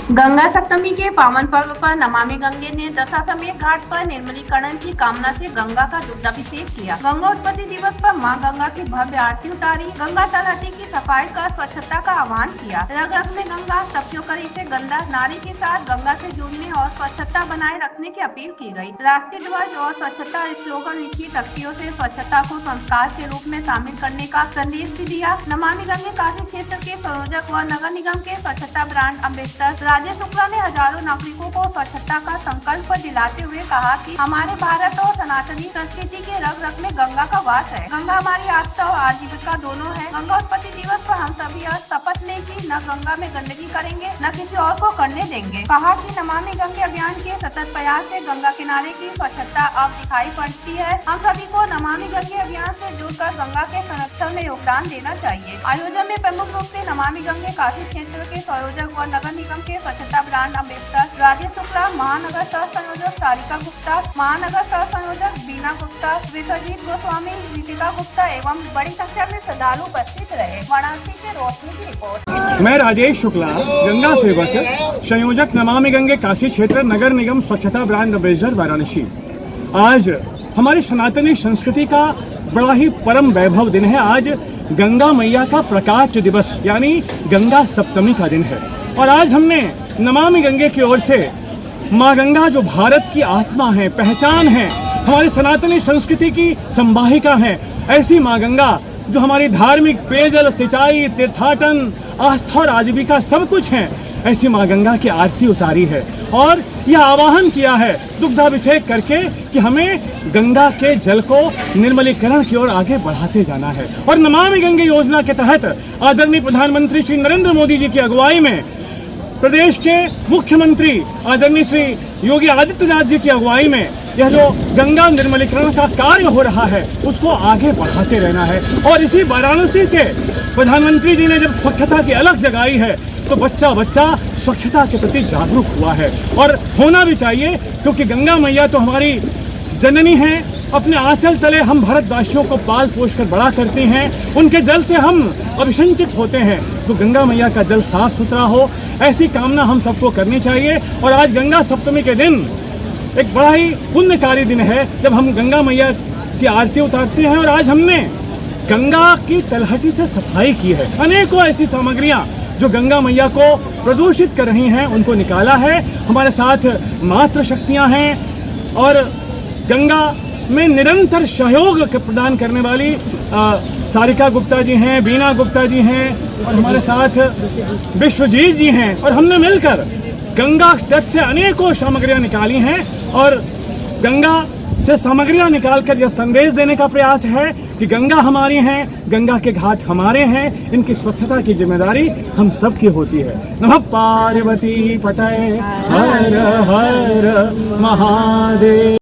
गंगा सप्तमी के पावन पर्व पर नमामि गंगे ने दशाश्वमेध घाट पर निर्मलीकरण की कामना से गंगा का दुग्धाभिषेक किया। गंगा उत्पत्ति दिवस पर मां गंगा की भव्य आरती उतारी, गंगा तलहटी की सफाई कर स्वच्छता का आह्वान किया। रग रग में गंगा, सबक्यों करे इसे गंदा, नारी के साथ गंगा से जुड़ने और स्वच्छता बनाए रखने की अपील की गई। राष्ट्रीय ध्वज और स्वच्छता स्लोगन लिखी तख्तियों से स्वच्छता को संस्कार के रूप में शामिल करने का संदेश भी दिया। नमामि गंगे काशी क्षेत्र के संयोजक व नगर निगम के स्वच्छता ब्रांड अम्बेसडर राजेश शुक्ला ने हजारों नागरिकों को स्वच्छता का संकल्प दिलाते हुए कहा कि हमारे भारत और सनातनी संस्कृति के रग रग में गंगा का वास है। गंगा हमारी आस्था और आजीविका दोनों है। गंगा उत्पत्ति दिवस पर हम सभी यह शपथ लें कि न गंगा में गंदगी करेंगे, न किसी और को करने देंगे। कहा कि नमामि गंगे अभियान के सतत प्रयास से गंगा किनारे की स्वच्छता अब दिखाई पड़ती है। हम सभी को नमामि गंगे अभियान से जुड़कर गंगा के संरक्षण में योगदान देना चाहिए। आयोजन में प्रमुख रूप से नमामि गंगे काशी क्षेत्र के संयोजक व नगर निगम के स्वच्छता ब्रांड अम्बेसडर राजेश शुक्ला, महानगर सह संयोजक सारिका गुप्ता, महानगर सह संयोजक बीना गुप्ता, विश्वजीत गोस्वामी, दीपिका गुप्ता एवं बड़ी संख्या में श्रद्धालु उपस्थित रहे। वाराणसी से रोशनी की रिपोर्ट। मैं राजेश शुक्ला, गंगा सेवक, संयोजक नमामि गंगे काशी क्षेत्र नगर निगम स्वच्छता ब्रांड अम्बेसडर वाराणसी। आज हमारी सनातनी संस्कृति का बड़ा ही परम वैभव दिन है। आज गंगा मैया का प्रकाश दिवस यानी गंगा सप्तमी का दिन है और आज हमने नमामि गंगे की ओर से माँ गंगा जो भारत की आत्मा है, पहचान है, हमारी सनातनी संस्कृति की संवाहिका है, ऐसी माँ गंगा जो हमारी धार्मिक पेयजल, सिंचाई, तीर्थाटन, आस्था और आजीविका सब कुछ है, ऐसी माँ गंगा की आरती उतारी है और यह आह्वान किया है दुग्धाभिषेक करके कि हमें गंगा के जल को निर्मलीकरण की ओर आगे बढ़ाते जाना है। और नमामि गंगे योजना के तहत आदरणीय प्रधानमंत्री श्री नरेंद्र मोदी जी की अगुवाई में प्रदेश के मुख्यमंत्री आदरणीय श्री योगी आदित्यनाथ जी की अगुवाई में यह जो गंगा निर्मलीकरण का कार्य हो रहा है उसको आगे बढ़ाते रहना है। और इसी वाराणसी से प्रधानमंत्री जी ने जब स्वच्छता की अलग जगाई है तो बच्चा बच्चा स्वच्छता के प्रति जागरूक हुआ है और होना भी चाहिए, क्योंकि गंगा मैया तो हमारी जननी है। अपने आंचल तले हम भारतवासियों को पाल पोष कर बड़ा करती हैं, उनके जल से हम अभिषिंचित होते हैं। तो गंगा मैया का जल साफ सुथरा हो, ऐसी कामना हम सबको करनी चाहिए। और आज गंगा सप्तमी के दिन एक बड़ा ही पुण्यकारी दिन है जब हम गंगा मैया की आरती उतारते हैं। और आज हमने गंगा की तलहटी से सफाई की है। अनेकों ऐसी सामग्रियां जो गंगा मैया को प्रदूषित कर रही हैं उनको निकाला है। हमारे साथ मातृ शक्तियां हैं और गंगा में निरंतर सहयोग प्रदान करने वाली सारिका गुप्ता जी हैं, बीना गुप्ता जी हैं और हमारे साथ विश्वजीत जी हैं। और हमने मिलकर गंगा तट से अनेकों सामग्रियां निकाली हैं और गंगा से सामग्रियां निकालकर यह संदेश देने का प्रयास है कि गंगा हमारी है, गंगा के घाट हमारे हैं, इनकी स्वच्छता की जिम्मेदारी हम सब की होती है। नमः पार्वती पतये हर हर महादेव।